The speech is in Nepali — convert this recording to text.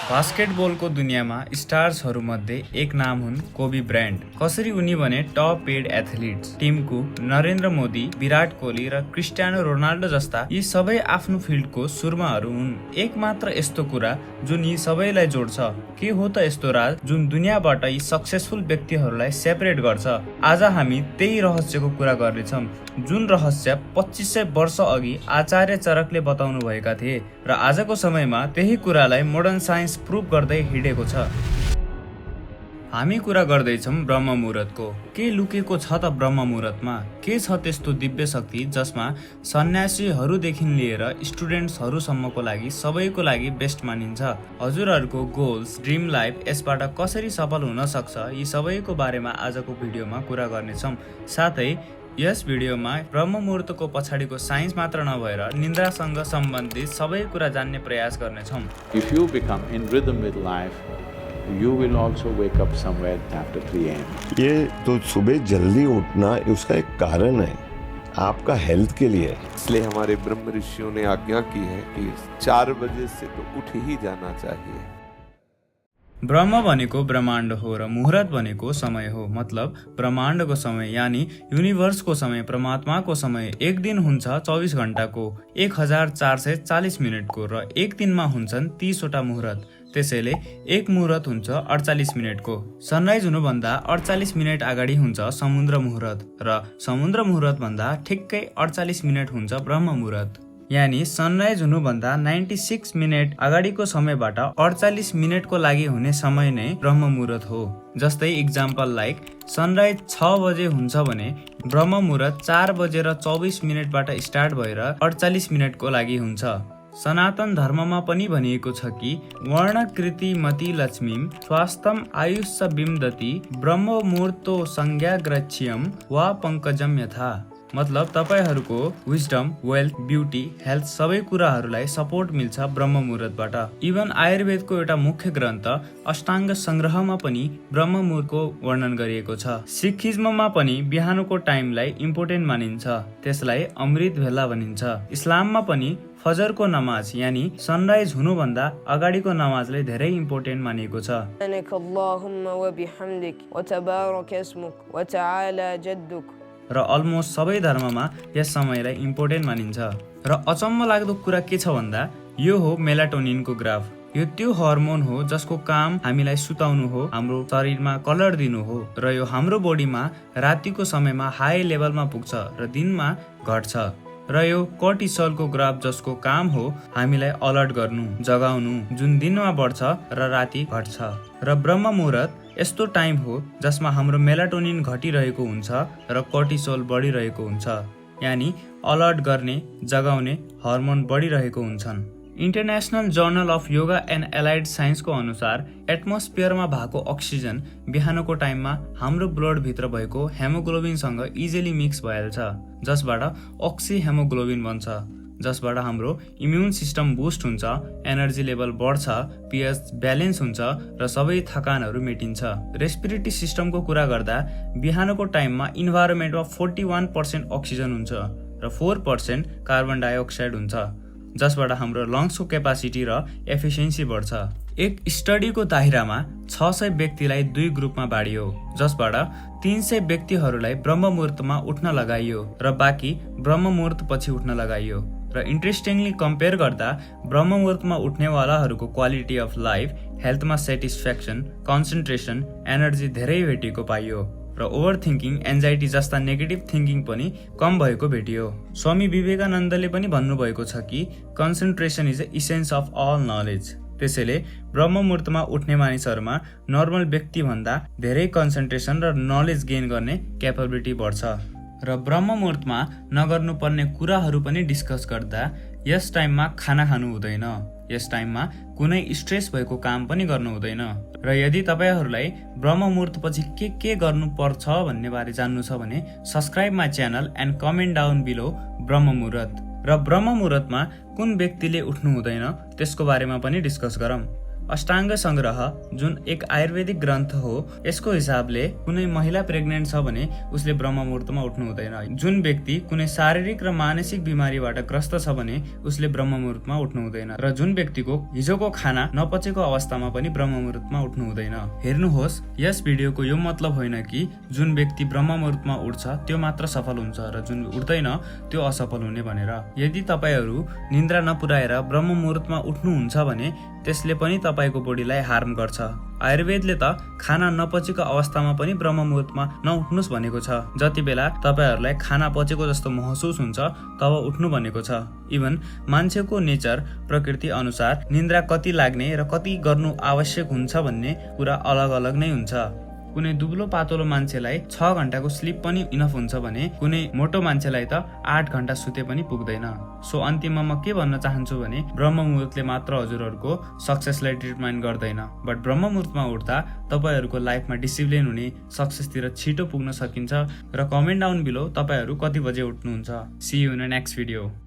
बास्केटबलको दुनियाँमा स्टार्सहरूमध्ये एक नाम हुन् कोबी ब्रायन्ट। कसरी उनी भने टप पेड एथलिट्स टिमको नरेन्द्र मोदी, विराट कोहली र क्रिस्टियानो रोनाल्डो जस्ता यी सबै आफ्नो फिल्डको सुर्माहरू हुन्। एक मात्र यस्तो कुरा जुन यी सबैलाई जोड्छ, के हो त यस्तो राज जुन दुनियाँबाट यी सक्सेसफुल व्यक्तिहरूलाई सेपरेट गर्छ? आज हामी त्यही रहस्यको कुरा गर्नेछौँ, जुन रहस्य 2500 वर्ष अघि आचार्य चरकले बताउनु भएका थिए र आजको समयमा त्यही कुरालाई मोडर्न साइन्स प्रुभ गर्दै हिँडेको छ। हामी कुरा गर्दैछौँ ब्रह्म मुहुर्तको। के लुकेको छ त ब्रह्म मुहुर्तमा? के छ त्यस्तो दिव्य शक्ति जसमा सन्यासीहरूदेखि लिएर स्टुडेन्ट्सहरूसम्मको लागि सबैको लागि बेस्ट मानिन्छ? हजुरहरूको गोल्स, ड्रिम लाइफ यसबाट कसरी सफल हुन सक्छ, यी सबैको बारेमा आजको भिडियोमा कुरा गर्नेछौँ। साथै यस भिडियोमा ब्रह्म मुहुर्तको पछाडिको साइन्स मात्र नभएर निन्द्रासँग सम्बन्धित सबै कुरा जान्ने प्रयास गर्नेछौँ। If you become in rhythm with life, you will also wake up somewhere after 3 AM. ये तो सुबह जल्दी उठना उसका एक कारण है, आपका हेल्थ के लिए। इसलिए हमारे ब्रह्म ऋषियों ने आज्ञा की है कि 4 बजे से तो उठ ही जाना चाहिए। ब्रह्म भनेको ब्रह्माण्ड हो र मुहुर्त भनेको समय हो। मतलब ब्रह्माण्डको समय यानि युनिभर्सको समय, परमात्माको समय एक दिन हुन्छ 24 घण्टाको, 1440 मिनटको र एक दिनमा हुन्छन् 30 वटा मुहुर्त। त्यसैले एक मुहुर्त हुन्छ 48 मिनटको। सनराइज हुनुभन्दा 48 मिनट अगाडि हुन्छ समुद्र मुहुर्त र समुद्र मुहुर्त भन्दा ठिक्कै 48 मिनट हुन्छ ब्रह्म मुहुर्त। यानि सनराइज हुनुभन्दा 96 मिनट अगाडिको समयबाट 48 मिनटको लागि हुने समय नै ब्रह्म मुहुर्त हो। जस्तै इक्जाम्पल लाइक सनराइज 6 बजे हुन्छ भने ब्रह्म मुहुर्त 4 बजेर 24 मिनटबाट स्टार्ट भएर 48 मिनटको लागि हुन्छ। सनातन धर्ममा पनि भनिएको छ कि वर्णकृति मति लक्ष्मीम स्वास्थ्यम आयुष्य बिम्दति ब्रह्म मुहुर्तो संज्ञाग्रच्यम वा पंकजम यथा। मतलब तपाईहरूको विजडम, वेल्थ, ब्युटी, हेल्थ सबै कुराहरूलाई सपोर्ट मिल्छ ब्रह्म मुहुर्तबाट। इभन आयुर्वेदको एउटा मुख्य ग्रन्थ अष्टाङ्ग संग्रहमा पनि ब्रह्म मुहुर्तको वर्णन गरिएको छ। सिखिज्ममा पनि बिहानको टाइमलाई इम्पोर्टेन्ट मानिन्छ, त्यसलाई अमृत भेला भनिन्छ। इस्लाममा पनि फजरको नमाज यानि सनराइज हुनुभन्दा अगाडिको नमाजलाई धेरै इम्पोर्टेन्ट मानिएको छ। र अलमोस्ट सबै धर्ममा यस समयलाई इम्पोर्टेन्ट मानिन्छ। र अचम्म लाग्दो कुरा के छ भन्दा यो हो मेलाटोनिनको ग्राफ। यो त्यो हर्मोन हो जसको काम हामीलाई सुताउनु हो, हाम्रो शरीरमा कलर दिनु हो, र यो हाम्रो बडीमा रातिको समयमा हाई लेभलमा पुग्छ र दिनमा घट्छ। र यो कर्टिसोलको ग्राफ जसको काम हो हामीलाई अलर्ट गर्नु, जगाउनु, जुन दिनमा बढ्छ र राति घट्छ। र ब्रह्म मुहुर्त यस्तो टाइम हो जसमा हाम्रो मेलाटोनिन घटिरहेको हुन्छ र कर्टिसोल बढिरहेको हुन्छ, यानि अलर्ट गर्ने, जगाउने हर्मोन बढिरहेको हुन्छन्। International journal of yoga and allied साइन्सको अनुसार एटमोस्फियरमा भएको अक्सिजन बिहानको टाइममा हाम्रो ब्लड भित्र भएको हेमोग्लोबिनसँग इजिली मिक्स भइहाल्छ, जसबाट अक्सी हेमोग्लोबिन बन्छ, जसबाट हाम्रो इम्युन सिस्टम बुस्ट हुन्छ, एनर्जी लेभल बढ्छ, पीएच ब्यालेन्स हुन्छ र सबै थकानहरू मेटिन्छ। रेस्पिरेटरी सिस्टमको कुरा गर्दा बिहानको टाइममा इन्भाइरोमेन्टमा 41% अक्सिजन हुन्छ र 4% कार्बन डाइअक्साइड हुन्छ, जसबाट हाम्रो लङ्सको क्यापासिटी र एफिसियन्सी बढ्छ। एक स्टडीको दायरामा 600 व्यक्तिलाई 2 ग्रुपमा बाँडियो, जसबाट 300 व्यक्तिहरूलाई ब्रह्म मुहुर्तमा उठ्न लगाइयो र बाँकी ब्रह्म मुहुर्त पछि उठ्न लगाइयो। र इन्ट्रेस्टिङली कम्पेयर गर्दा ब्रह्म मुहुर्तमा उठ्नेवालाहरूको क्वालिटी अफ लाइफ, हेल्थमा सेटिस्फ्याक्सन, कन्सन्ट्रेसन, एनर्जी धेरै भेटिएको पाइयो र ओभर थिङ्किङ, एन्जाइटी जस्ता नेगेटिभ थिङ्किङ पनि कम भएको भेटियो। स्वामी विवेकानन्दले पनि भन्नुभएको छ कि concentration is the essence of all knowledge. त्यसैले ब्रह्म मुहुर्तमा उठ्ने मानिसहरूमा नर्मल व्यक्ति भन्दा धेरै कन्सन्ट्रेसन र नलेज गेन गर्ने क्यापेबिलिटी बढ्छ। र ब्रह्म मुहुर्तमा नगर्नुपर्ने कुराहरू पनि डिस्कस गर्दा यस टाइममा खाना खानु हुँदैन, यस टाइममा कुनै स्ट्रेस भएको काम पनि गर्नु हुँदैन। र यदि तपाईहरूलाई ब्रह्म मुहुर्त पछि के गर्नु पर्छ भन्ने बारे जान्नु छ भने subscribe my channel and comment down below brahma muhurta. र ब्रह्म मुहुर्तमा कुन व्यक्तिले उठ्नु हुँदैन त्यसको बारेमा पनि डिस्कस गरौँ। अष्टाङ्ग संग्रह जुन एक आयुर्वेदिक ग्रन्थ हो, यसको हिसाबले कुनै महिला प्रेग्नेन्ट छ भने उसले ब्रह्म मुहुर्तमा उठ्नु हुँदैन। जुन व्यक्ति कुनै शारीरिक र मानसिक बिमारीबाट ग्रस्त छ भने उसले ब्रह्म मुहुर्तमा उठ्नु हुँदैन र जुन व्यक्तिको हिजोको खाना नपचेको अवस्थामा पनि ब्रह्म मुहुर्तमा उठ्नु हुँदैन। हेर्नुहोस्, यस भिडियोको यो मतलब होइन कि जुन व्यक्ति ब्रह्म मुहुर्तमा उठ्छ त्यो मात्र सफल हुन्छ र जुन उठ्दैन त्यो असफल हुने भनेर। यदि तपाईहरू निन्द्रा नपुर्याएर ब्रह्म मुहुर्तमा उठ्नुहुन्छ भने त्यसले पनि तपाईको बडीलाई हार्म गर्छ। आयुर्वेदले त खाना नपचेको अवस्थामा पनि ब्रह्म मुहुर्तमा नउठ्नुस् भनेको छ। जति बेला तपाईहरूलाई खाना पचेको जस्तो महसुस हुन्छ तब उठ्नु भनेको छ। इभन मान्छेको नेचर प्रकृति अनुसार निन्द्रा कति लाग्ने र कति गर्नु आवश्यक हुन्छ भन्ने कुरा अलग अलग नै हुन्छ। कुनै दुब्लो पातलो मान्छेलाई 6 घण्टाको स्लिप पनि इनफ हुन्छ भने कुनै मोटो मान्छेलाई त 8 घण्टा सुते पनि पुग्दैन। सो अन्तिममा म के भन्न चाहन्छु भने ब्रह्म मुहुर्तले मात्र हजुरहरूको सक्सेसलाई डिटरमाइन गर्दैन, बट ब्रह्म मुहुर्तमा उठ्दा तपाईहरूको लाइफमा डिसिप्लिन हुने, सक्सेसतिर छिटो पुग्न सकिन्छ। र कमेन्ट डाउन बिलो तपाईहरू कति बजे उठ्नुहुन्छ। See you in next video.